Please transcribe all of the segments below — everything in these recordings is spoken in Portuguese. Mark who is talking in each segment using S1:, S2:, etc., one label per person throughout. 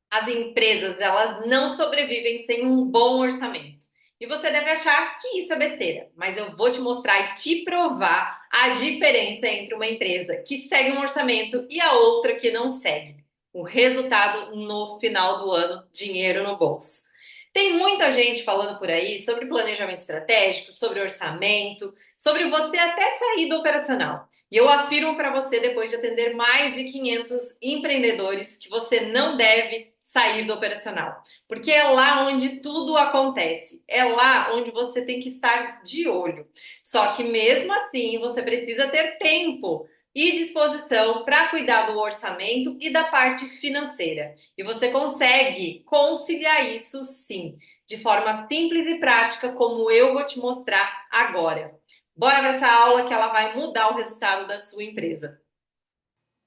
S1: As empresas, elas não sobrevivem sem um bom orçamento. E você deve achar que isso é besteira, mas eu vou te mostrar e te provar a diferença entre uma empresa que segue um orçamento e a outra que não segue. O resultado no final do ano, dinheiro no bolso. Tem muita gente falando por aí sobre planejamento estratégico, sobre orçamento, sobre você até sair do operacional. E eu afirmo para você, depois de atender mais de 500 empreendedores, que você não deve sair do operacional, porque é lá onde tudo acontece, é lá onde você tem que estar de olho. Só que mesmo assim, você precisa ter tempo e disposição para cuidar do orçamento e da parte financeira. E você consegue conciliar isso sim, de forma simples e prática, como eu vou te mostrar agora. Bora para essa aula que ela vai mudar o resultado da sua empresa.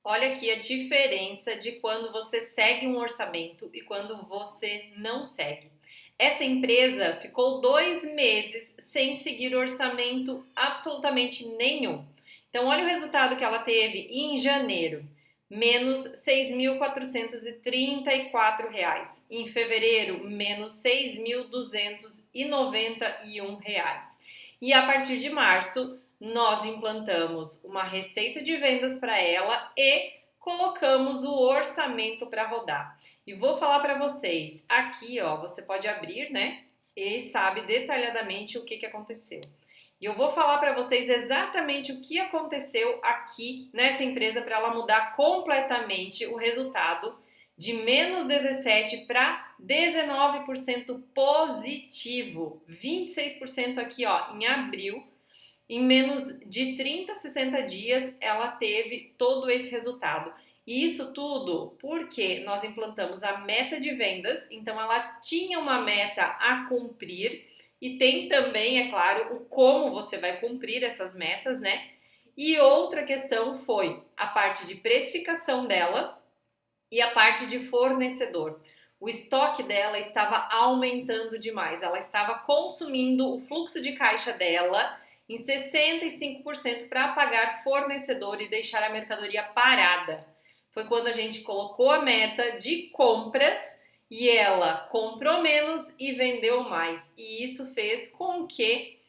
S1: Olha aqui a diferença de quando você segue um orçamento e quando você não segue. Essa empresa ficou 2 meses sem seguir orçamento absolutamente nenhum. Então, olha o resultado que ela teve em janeiro: menos R$ 6.434. Em fevereiro, menos R$ 6.291. E a partir de março, nós implantamos uma receita de vendas para ela e colocamos o orçamento para rodar. E vou falar para vocês, aqui ó, você pode abrir, né? E sabe detalhadamente o que aconteceu. E eu vou falar para vocês exatamente o que aconteceu aqui nessa empresa para ela mudar completamente o resultado de menos 17 para 19% positivo, 26% aqui ó, em abril. Em menos de 30 a 60 dias, ela teve todo esse resultado. E isso tudo porque nós implantamos a meta de vendas, então ela tinha uma meta a cumprir e tem também, é claro, o como você vai cumprir essas metas, né? E outra questão foi a parte de precificação dela e a parte de fornecedor. O estoque dela estava aumentando demais, ela estava consumindo o fluxo de caixa dela em 65% para pagar fornecedor e deixar a mercadoria parada. Foi quando a gente colocou a meta de compras e ela comprou menos e vendeu mais. E isso fez com que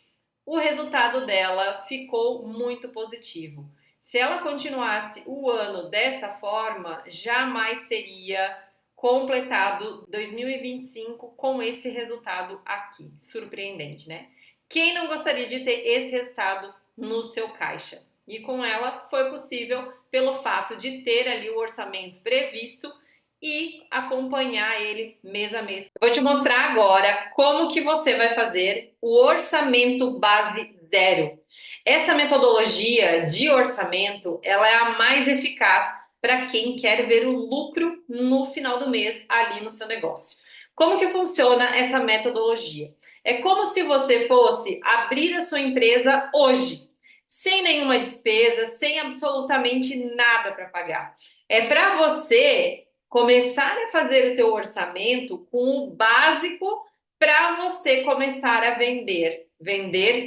S1: o resultado dela ficou muito positivo. Se ela continuasse o ano dessa forma, jamais teria completado 2025 com esse resultado aqui. Surpreendente, né? Quem não gostaria de ter esse resultado no seu caixa? E com ela foi possível pelo fato de ter ali o orçamento previsto e acompanhar ele mês a mês. Eu vou te mostrar agora como que você vai fazer o orçamento base zero. Essa metodologia de orçamento, ela é a mais eficaz para quem quer ver o lucro no final do mês ali no seu negócio. Como que funciona essa metodologia? É como se você fosse abrir a sua empresa hoje, sem nenhuma despesa, sem absolutamente nada para pagar. É para você começar a fazer o teu orçamento com o básico para você começar a vender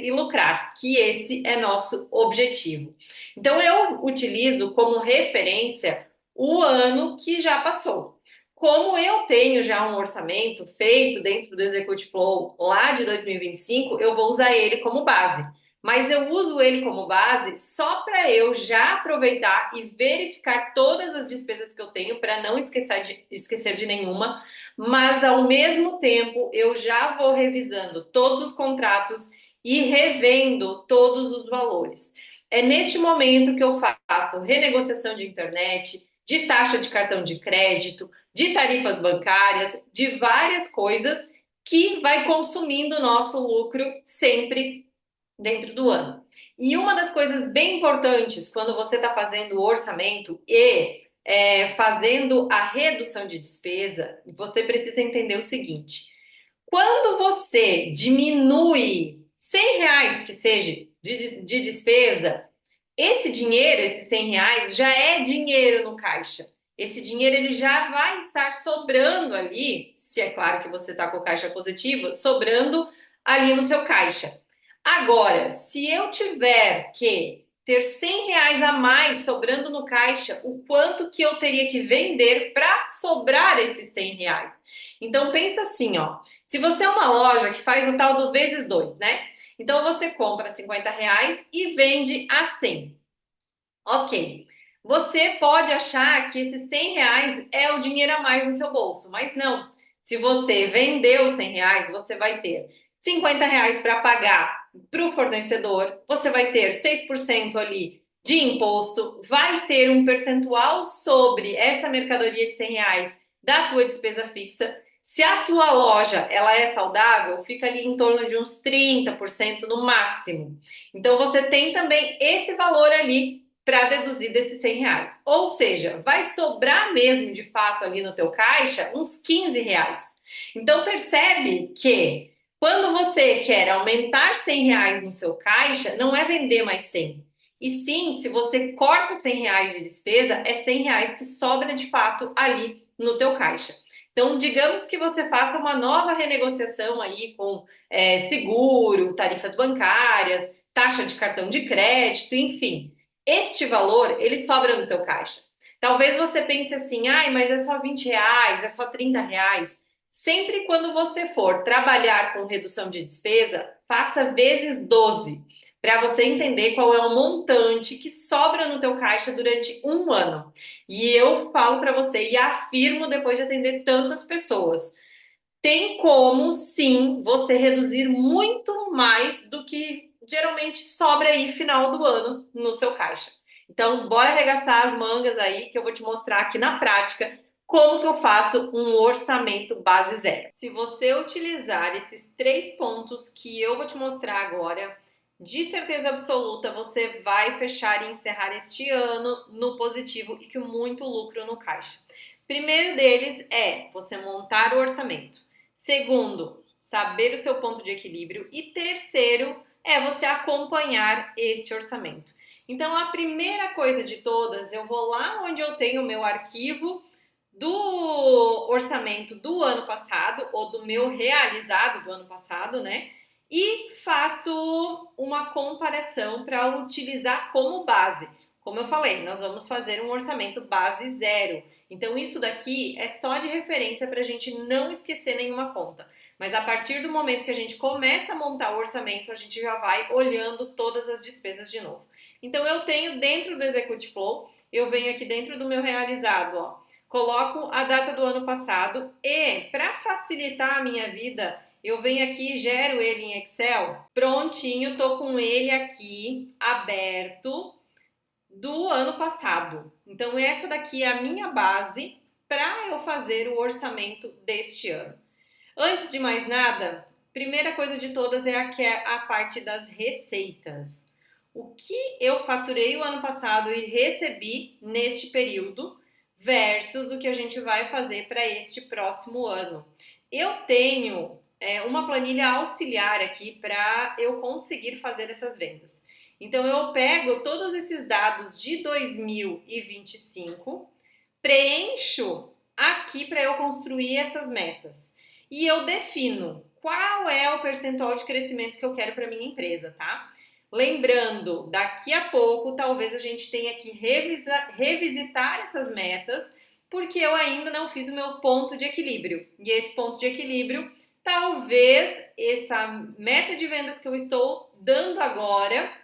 S1: e lucrar, que esse é nosso objetivo. Então eu utilizo como referência o ano que já passou. Como eu tenho já um orçamento feito dentro do Execute Flow lá de 2025, eu vou usar ele como base. Mas eu uso ele como base só para eu já aproveitar e verificar todas as despesas que eu tenho para não esquecer de nenhuma, mas ao mesmo tempo eu já vou revisando todos os contratos e revendo todos os valores. É neste momento que eu faço renegociação de internet, de taxa de cartão de crédito, de tarifas bancárias, de várias coisas que vai consumindo o nosso lucro sempre dentro do ano. E uma das coisas bem importantes quando você está fazendo o orçamento e fazendo a redução de despesa, você precisa entender o seguinte: quando você diminui R$ 100 que seja de despesa, esse dinheiro, esses R$ 100, já é dinheiro no caixa. Esse dinheiro ele já vai estar sobrando ali, se é claro que você está com o caixa positivo, sobrando ali no seu caixa. Agora, se eu tiver que ter R$ 100 a mais sobrando no caixa, o quanto que eu teria que vender para sobrar esses R$ 100? Então pensa assim, ó, se você é uma loja que faz o tal do vezes dois, né? Então você compra R$ 50 e vende a 100. Ok. Você pode achar que esses R$ 100 é o dinheiro a mais no seu bolso, mas não. Se você vendeu os R$ 100, você vai ter R$ 50 para pagar para o fornecedor, você vai ter 6% ali de imposto, vai ter um percentual sobre essa mercadoria de R$ 100 da tua despesa fixa. Se a tua loja ela é saudável, fica ali em torno de uns 30% no máximo. Então você tem também esse valor ali para deduzir desses R$ 100. Ou seja, vai sobrar mesmo de fato ali no teu caixa uns R$ 15. Então percebe que quando você quer aumentar R$ 100 no seu caixa, não é vender mais 100. E sim, se você corta R$ 100 de despesa, é R$ 100 que sobra de fato ali no teu caixa. Então, digamos que você faça uma nova renegociação aí com seguro, tarifas bancárias, taxa de cartão de crédito, enfim. Este valor, ele sobra no teu caixa. Talvez você pense assim, ai, mas é só R$ 20, é só R$ 30. Sempre quando você for trabalhar com redução de despesa, faça vezes 12, para você entender qual é o montante que sobra no teu caixa durante um ano. E eu falo para você e afirmo depois de atender tantas pessoas, tem como sim você reduzir muito mais do que geralmente sobra aí final do ano no seu caixa. Então, bora arregaçar as mangas aí que eu vou te mostrar aqui na prática como que eu faço um orçamento base zero. Se você utilizar esses 3 pontos que eu vou te mostrar agora, de certeza absoluta você vai fechar e encerrar este ano no positivo e com muito lucro no caixa. Primeiro deles é você montar o orçamento. Segundo, saber o seu ponto de equilíbrio. E terceiro, é você acompanhar esse orçamento. Então, a primeira coisa de todas, eu vou lá onde eu tenho o meu arquivo do orçamento do ano passado, ou do meu realizado do ano passado, né? E faço uma comparação para utilizar como base. Como eu falei, nós vamos fazer um orçamento base zero. Então, isso daqui é só de referência para a gente não esquecer nenhuma conta. Mas a partir do momento que a gente começa a montar o orçamento, a gente já vai olhando todas as despesas de novo. Então, eu tenho dentro do Execute Flow, eu venho aqui dentro do meu realizado, ó, coloco a data do ano passado e, para facilitar a minha vida, eu venho aqui e gero ele em Excel. Prontinho, tô com ele aqui aberto do ano passado. Então, essa daqui é a minha base para eu fazer o orçamento deste ano. Antes de mais nada, primeira coisa de todas é a parte das receitas. O que eu faturei o ano passado e recebi neste período versus o que a gente vai fazer para este próximo ano. Eu tenho uma planilha auxiliar aqui para eu conseguir fazer essas vendas. Então, eu pego todos esses dados de 2025, preencho aqui para eu construir essas metas. E eu defino qual é o percentual de crescimento que eu quero para minha empresa, tá? Lembrando, daqui a pouco talvez a gente tenha que revisitar essas metas, porque eu ainda não fiz o meu ponto de equilíbrio. E esse ponto de equilíbrio, talvez essa meta de vendas que eu estou dando agora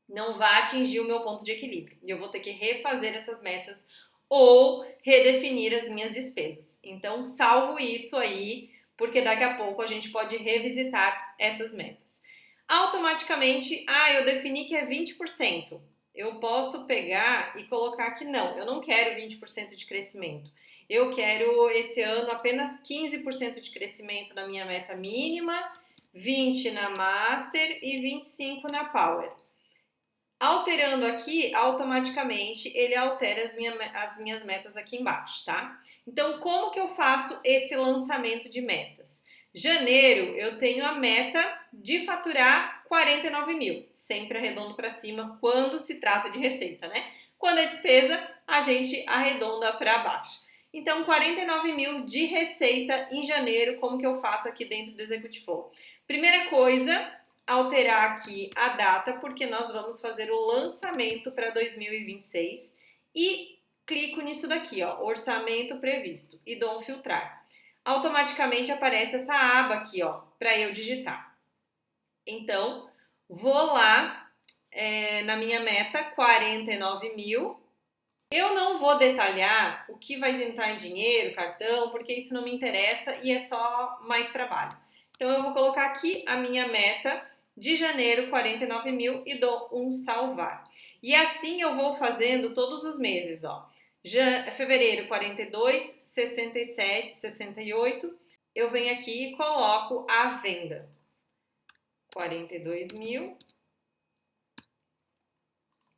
S1: não vá atingir o meu ponto de equilíbrio. E eu vou ter que refazer essas metas ou redefinir as minhas despesas. Então, salvo isso aí, porque daqui a pouco a gente pode revisitar essas metas. Automaticamente, eu defini que é 20%. Eu posso pegar e colocar que não, eu não quero 20% de crescimento. Eu quero esse ano apenas 15% de crescimento na minha meta mínima, 20% na Master e 25% na Power. Alterando aqui, automaticamente ele altera as minhas metas aqui embaixo, tá? Então, como que eu faço esse lançamento de metas? Janeiro, eu tenho a meta de faturar 49 mil, sempre arredondo para cima quando se trata de receita, né? Quando é despesa, a gente arredonda para baixo. Então, 49 mil de receita em janeiro, como que eu faço aqui dentro do Execute Flow? Primeira coisa, alterar aqui a data, porque nós vamos fazer o lançamento para 2026 e clico nisso daqui, ó, orçamento previsto e dou um filtrar. Automaticamente aparece essa aba aqui, ó, para eu digitar. Então, vou lá na minha meta, 49 mil. Eu não vou detalhar o que vai entrar em dinheiro, cartão, porque isso não me interessa e é só mais trabalho. Então, eu vou colocar aqui a minha meta de janeiro, 49 mil, e dou um salvar. E assim eu vou fazendo todos os meses, ó. Fevereiro, 42, 67, 68. Eu venho aqui e coloco a venda. 42 mil,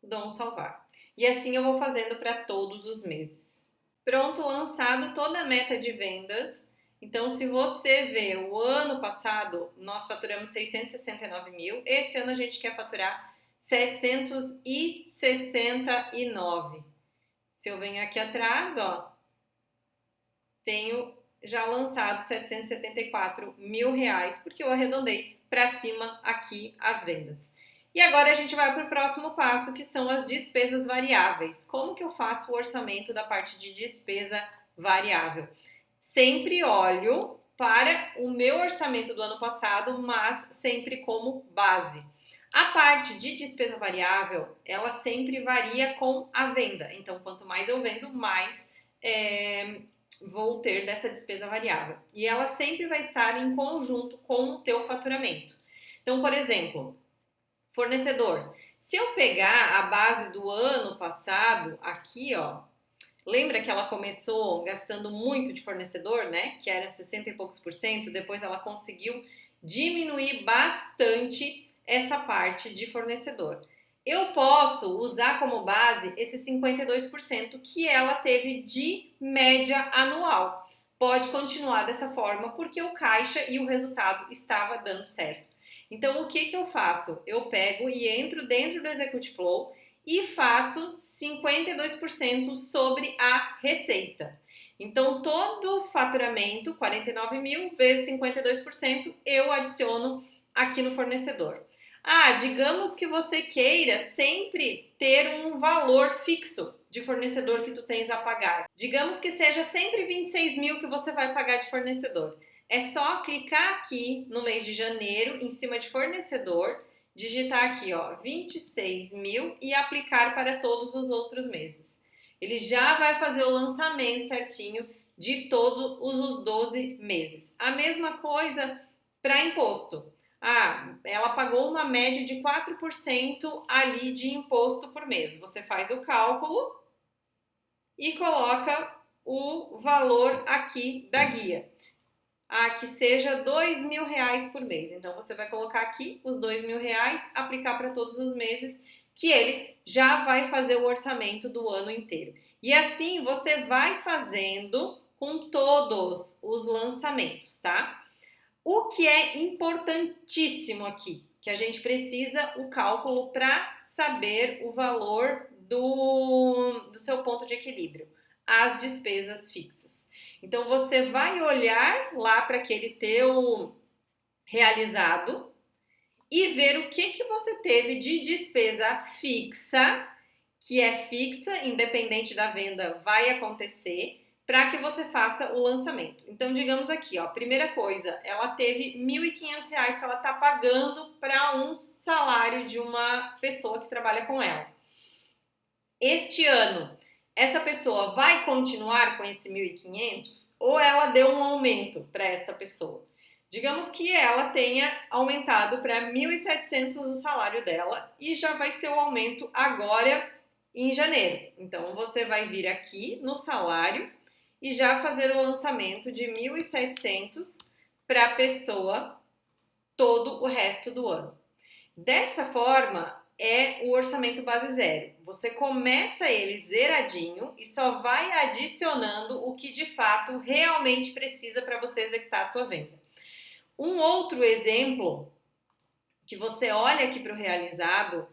S1: dou um salvar. E assim eu vou fazendo para todos os meses. Pronto, lançado toda a meta de vendas. Então, se você vê, o ano passado nós faturamos 669 mil, esse ano a gente quer faturar 769. Se eu venho aqui atrás, ó, tenho já lançado 774 mil reais, porque eu arredondei para cima aqui as vendas. E agora a gente vai para o próximo passo, que são as despesas variáveis. Como que eu faço o orçamento da parte de despesa variável? Sempre olho para o meu orçamento do ano passado, mas sempre como base. A parte de despesa variável, ela sempre varia com a venda. Então, quanto mais eu vendo, mais vou ter dessa despesa variável. E ela sempre vai estar em conjunto com o teu faturamento. Então, por exemplo, fornecedor. Se eu pegar a base do ano passado, aqui, ó, lembra que ela começou gastando muito de fornecedor, né? Que era 60 e poucos por cento, depois ela conseguiu diminuir bastante essa parte de fornecedor. Eu posso usar como base esse 52% que ela teve de média anual. Pode continuar dessa forma porque o caixa e o resultado estava dando certo. Então, o que eu faço? Eu pego e entro dentro do Execute Flow e faço 52% sobre a receita. Então, todo faturamento, 49 mil vezes 52%, eu adiciono aqui no fornecedor. Digamos que você queira sempre ter um valor fixo de fornecedor que tu tens a pagar. Digamos que seja sempre 26 mil que você vai pagar de fornecedor. É só clicar aqui no mês de janeiro, em cima de fornecedor, digitar aqui, ó, 26 mil e aplicar para todos os outros meses. Ele já vai fazer o lançamento certinho de todos os 12 meses. A mesma coisa para imposto. Ela pagou uma média de 4% ali de imposto por mês. Você faz o cálculo e coloca o valor aqui da guia. Que seja 2 mil reais por mês. Então, você vai colocar aqui os 2 mil reais, aplicar para todos os meses, que ele já vai fazer o orçamento do ano inteiro. E assim, você vai fazendo com todos os lançamentos, tá? O que é importantíssimo aqui, que a gente precisa o cálculo para saber o valor do seu ponto de equilíbrio, as despesas fixas. Então, você vai olhar lá para aquele teu realizado e ver o que você teve de despesa fixa, que é fixa, independente da venda, vai acontecer, para que você faça o lançamento. Então, digamos aqui, ó, primeira coisa, ela teve R$ 1.500 que ela está pagando para um salário de uma pessoa que trabalha com ela. Este ano, essa pessoa vai continuar com esse 1.500 ou ela deu um aumento para esta pessoa? Digamos que ela tenha aumentado para 1.700 o salário dela e já vai ser o aumento agora em janeiro. Então, você vai vir aqui no salário e já fazer o lançamento de 1.700 para a pessoa todo o resto do ano. Dessa forma, é o orçamento base zero. Você começa ele zeradinho e só vai adicionando o que de fato realmente precisa para você executar a tua venda. Um outro exemplo que você olha aqui para o realizado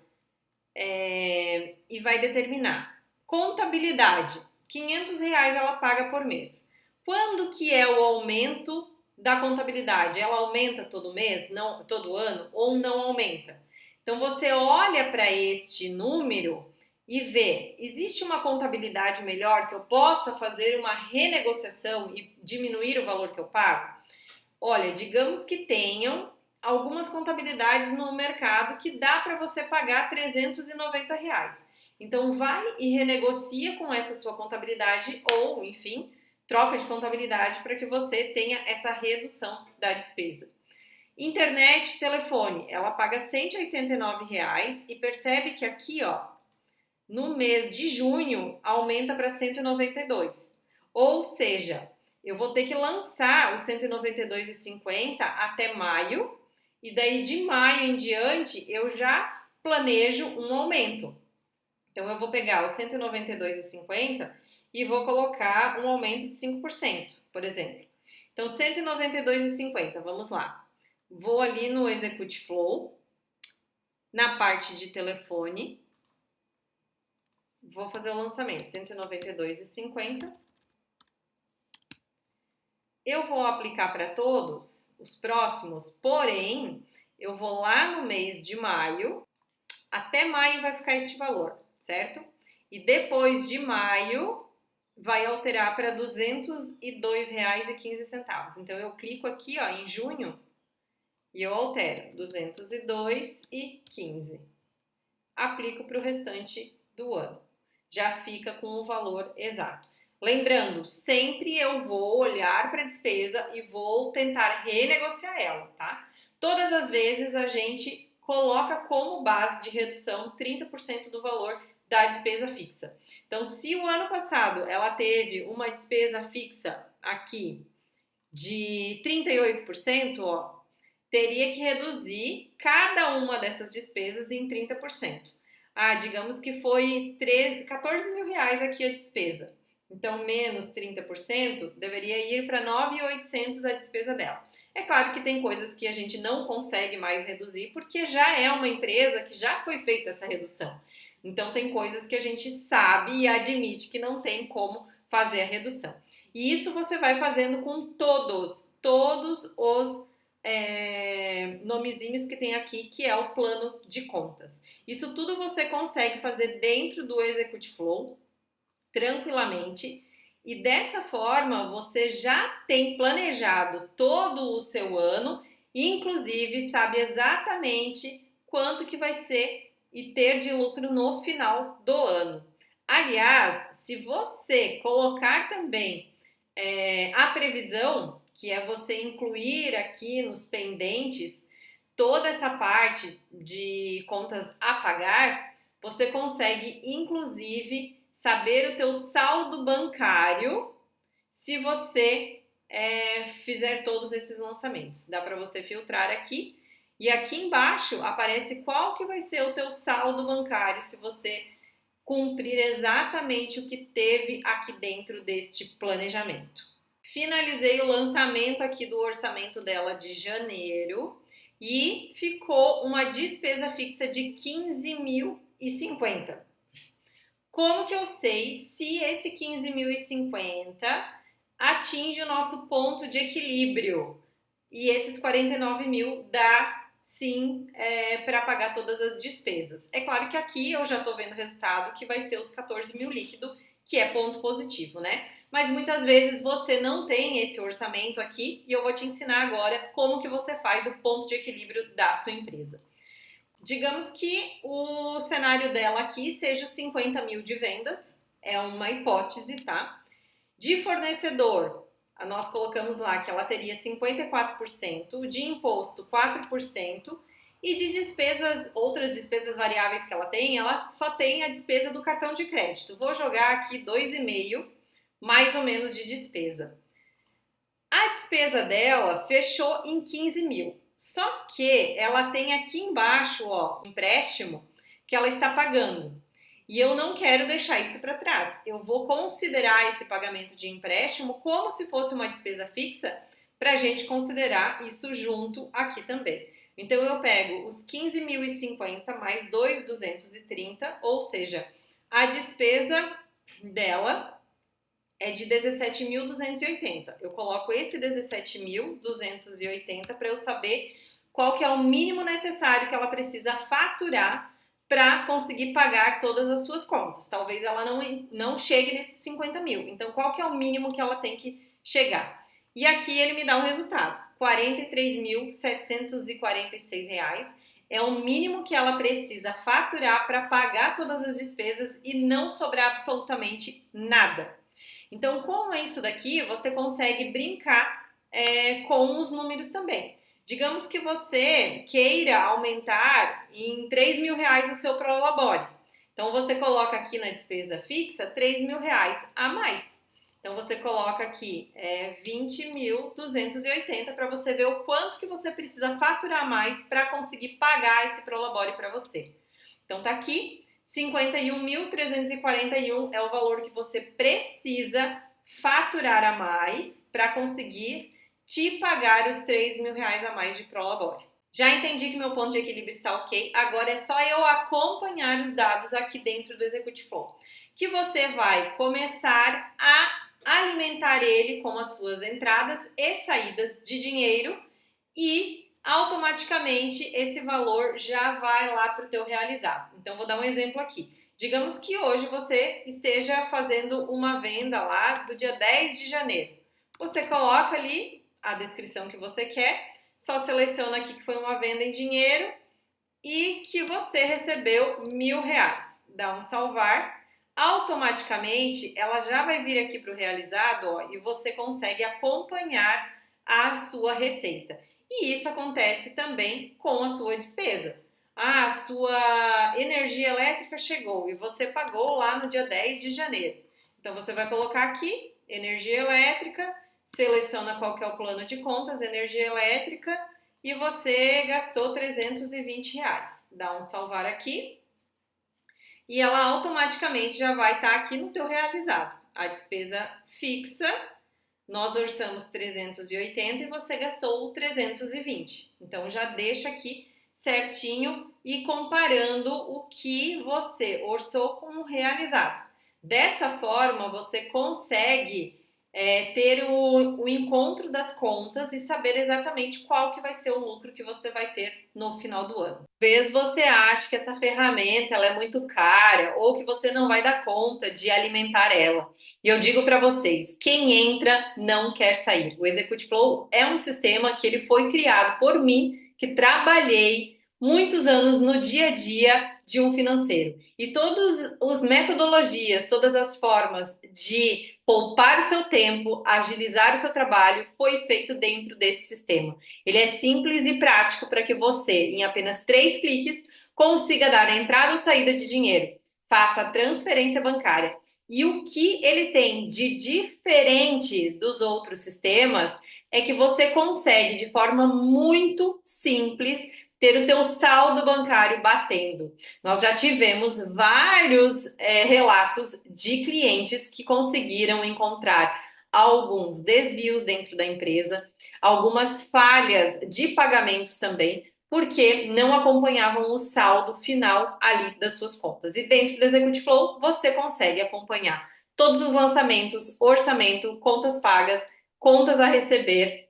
S1: e vai determinar. Contabilidade, R$ 500 ela paga por mês. Quando que é o aumento da contabilidade, ela aumenta todo mês, não, todo ano, ou não aumenta? Então você olha para este número e vê, existe uma contabilidade melhor que eu possa fazer uma renegociação e diminuir o valor que eu pago? Olha, digamos que tenham algumas contabilidades no mercado que dá para você pagar R$ 390. Então vai e renegocia com essa sua contabilidade ou, enfim, troca de contabilidade para que você tenha essa redução da despesa. Internet, telefone, ela paga R$ 189 e percebe que aqui, ó, no mês de junho aumenta para 192. Ou seja, eu vou ter que lançar os 192,50 até maio e daí de maio em diante eu já planejo um aumento. Então eu vou pegar os 192,50 e vou colocar um aumento de 5%, por exemplo. Então 192,50, vamos lá. Vou ali no Execute Flow, na parte de telefone, vou fazer o lançamento, 192,50. Eu vou aplicar para todos os próximos, porém, eu vou lá no mês de maio, até maio vai ficar este valor, certo? E depois de maio, vai alterar para R$ 202,15. Então, eu clico aqui, ó, em junho, e eu altero R$ 202,15. Aplico para o restante do ano. Já fica com o valor exato. Lembrando, sempre eu vou olhar para a despesa e vou tentar renegociar ela, tá? Todas as vezes a gente coloca como base de redução 30% do valor da despesa fixa. Então, se o ano passado ela teve uma despesa fixa aqui de 38%, ó, teria que reduzir cada uma dessas despesas em 30%. Ah, digamos que foi R$ 14.000 aqui a despesa. Então, menos 30%, deveria ir para 9.800 a despesa dela. É claro que tem coisas que a gente não consegue mais reduzir, porque já é uma empresa que já foi feita essa redução. Então, tem coisas que a gente sabe e admite que não tem como fazer a redução. E isso você vai fazendo com todos os nomezinhos que tem aqui, que é o plano de contas. Isso tudo você consegue fazer dentro do Execute Flow, tranquilamente, e dessa forma você já tem planejado todo o seu ano e inclusive sabe exatamente quanto que vai ser e ter de lucro no final do ano. Aliás, se você colocar também a previsão, que é você incluir aqui nos pendentes toda essa parte de contas a pagar, você consegue inclusive saber o teu saldo bancário se você fizer todos esses lançamentos. Dá para você filtrar aqui e aqui embaixo aparece qual que vai ser o teu saldo bancário se você cumprir exatamente o que teve aqui dentro deste planejamento. Finalizei o lançamento aqui do orçamento dela de janeiro e ficou uma despesa fixa de 15.050. Como que eu sei se esse 15.050 atinge o nosso ponto de equilíbrio? E esses 49.000 dá sim para pagar todas as despesas. É claro que aqui eu já estou vendo o resultado que vai ser os 14.000 líquido, que é ponto positivo, né? Mas muitas vezes você não tem esse orçamento aqui e eu vou te ensinar agora como que você faz o ponto de equilíbrio da sua empresa. Digamos que o cenário dela aqui seja os 50.000 de vendas, é uma hipótese, tá? De fornecedor, nós colocamos lá que ela teria 54%, de imposto 4% e de despesas, outras despesas variáveis que ela só tem a despesa do cartão de crédito. Vou jogar aqui 2,5 mais ou menos de despesa. A despesa dela fechou em 15.000. Só que ela tem aqui embaixo, ó, um empréstimo que ela está pagando. E eu não quero deixar isso para trás. Eu vou considerar esse pagamento de empréstimo como se fosse uma despesa fixa para a gente considerar isso junto aqui também. Então eu pego os 15.050 mais 2.230, ou seja, a despesa dela é de 17.280. Eu coloco esse 17.280 para eu saber qual que é o mínimo necessário que ela precisa faturar para conseguir pagar todas as suas contas. Talvez ela não chegue nesses 50 mil. Então, qual que é o mínimo que ela tem que chegar? E aqui ele me dá um resultado: R$ 43.746 é o mínimo que ela precisa faturar para pagar todas as despesas e não sobrar absolutamente nada. Então, com isso daqui, você consegue brincar com os números também. Digamos que você queira aumentar em R$ 3.000 o seu prolabore. Então, você coloca aqui na despesa fixa R$ 3.000 a mais. Então, você coloca aqui 20.280 para você ver o quanto que você precisa faturar mais para conseguir pagar esse prolabore para você. Então, tá aqui. 51.341 é o valor que você precisa faturar a mais para conseguir te pagar os R$ 3.000 a mais de prolabore. Já entendi que meu ponto de equilíbrio está ok, agora é só eu acompanhar os dados aqui dentro do Executive Flow, que você vai começar a alimentar ele com as suas entradas e saídas de dinheiro e automaticamente esse valor já vai lá para o teu realizado. Então, vou dar um exemplo aqui. Digamos que hoje você esteja fazendo uma venda lá do dia 10 de janeiro. Você coloca ali a descrição que você quer, só seleciona aqui que foi uma venda em dinheiro e que você recebeu R$ 1.000. Dá um salvar. Automaticamente, ela já vai vir aqui para o realizado, ó, e você consegue acompanhar a sua receita. E isso acontece também com a sua despesa. Ah, a sua energia elétrica chegou e você pagou lá no dia 10 de janeiro. Então, você vai colocar aqui, energia elétrica, seleciona qual que é o plano de contas, energia elétrica, e você gastou R$ 320. Dá um salvar aqui. E ela automaticamente já vai estar aqui no teu realizado. A despesa fixa, nós orçamos 380 e você gastou 320. Então já deixa aqui certinho e comparando o que você orçou com o realizado. Dessa forma você consegue ter o encontro das contas e saber exatamente qual que vai ser o lucro que você vai ter no final do ano. Talvez você ache que essa ferramenta ela é muito cara ou que você não vai dar conta de alimentar ela. E eu digo para vocês, quem entra não quer sair. O Executive Flow é um sistema que ele foi criado por mim, que trabalhei muitos anos no dia a dia de um financeiro. E todas as metodologias, todas as formas de poupar o seu tempo, agilizar o seu trabalho, foi feito dentro desse sistema. Ele é simples e prático para que você, em apenas 3 cliques, consiga dar a entrada ou saída de dinheiro, faça a transferência bancária. E o que ele tem de diferente dos outros sistemas é que você consegue, de forma muito simples, ter o teu saldo bancário batendo. Nós já tivemos vários relatos de clientes que conseguiram encontrar alguns desvios dentro da empresa, algumas falhas de pagamentos também, porque não acompanhavam o saldo final ali das suas contas. E dentro do Executive Flow, você consegue acompanhar todos os lançamentos, orçamento, contas pagas, contas a receber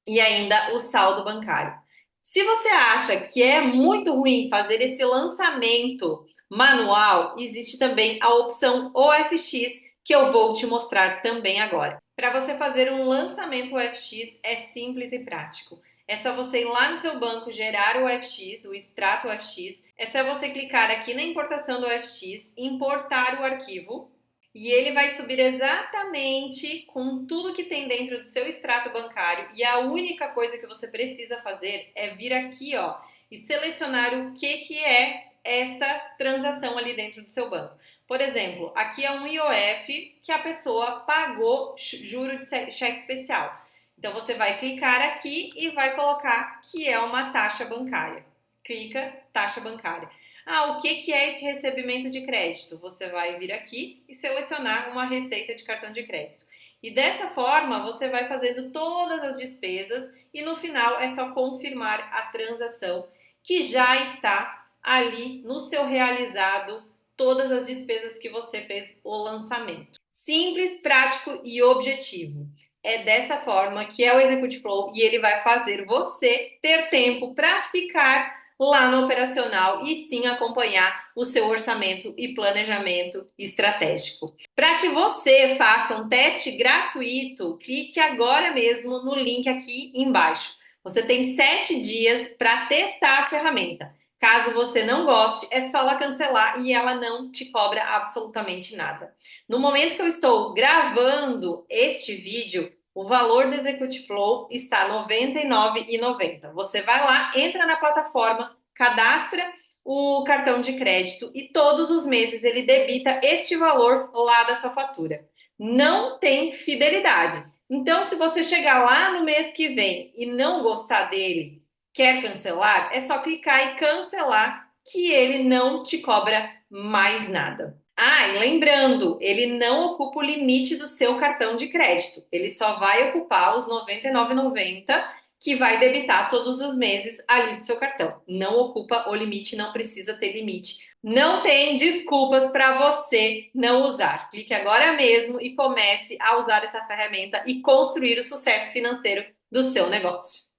S1: e ainda o saldo bancário. Se você acha que é muito ruim fazer esse lançamento manual, existe também a opção OFX, que eu vou te mostrar também agora. Para você fazer um lançamento OFX é simples e prático. É só você ir lá no seu banco, gerar o OFX, o extrato OFX. É só você clicar aqui na importação do OFX, importar o arquivo. E ele vai subir exatamente com tudo que tem dentro do seu extrato bancário. E a única coisa que você precisa fazer é vir aqui, ó, e selecionar o que é esta transação ali dentro do seu banco. Por exemplo, aqui é um IOF que a pessoa pagou juro de cheque especial. Então, você vai clicar aqui e vai colocar que é uma taxa bancária. Clica, taxa bancária. Ah, o que é esse recebimento de crédito? Você vai vir aqui e selecionar uma receita de cartão de crédito. E dessa forma, você vai fazendo todas as despesas e no final é só confirmar a transação que já está ali no seu realizado, todas as despesas que você fez o lançamento. simples, prático e objetivo. É dessa forma que é o Execute Flow e ele vai fazer você ter tempo para ficar lá no operacional e sim acompanhar o seu orçamento e planejamento estratégico. Para que você faça um teste gratuito, clique agora mesmo no link aqui embaixo. Você tem 7 dias para testar a ferramenta. Caso você não goste, é só lá cancelar e ela não te cobra absolutamente nada. No momento que eu estou gravando este vídeo, o valor do Execute Flow está R$ 99,90. Você vai lá, entra na plataforma, cadastra o cartão de crédito e todos os meses ele debita este valor lá da sua fatura. Não tem fidelidade. Então, se você chegar lá no mês que vem e não gostar dele, quer cancelar, é só clicar e cancelar que ele não te cobra mais nada. Ah, e lembrando, ele não ocupa o limite do seu cartão de crédito. Ele só vai ocupar os R$ 99,90 que vai debitar todos os meses ali do seu cartão. Não ocupa o limite, não precisa ter limite. Não tem desculpas para você não usar. Clique agora mesmo e comece a usar essa ferramenta e construir o sucesso financeiro do seu negócio.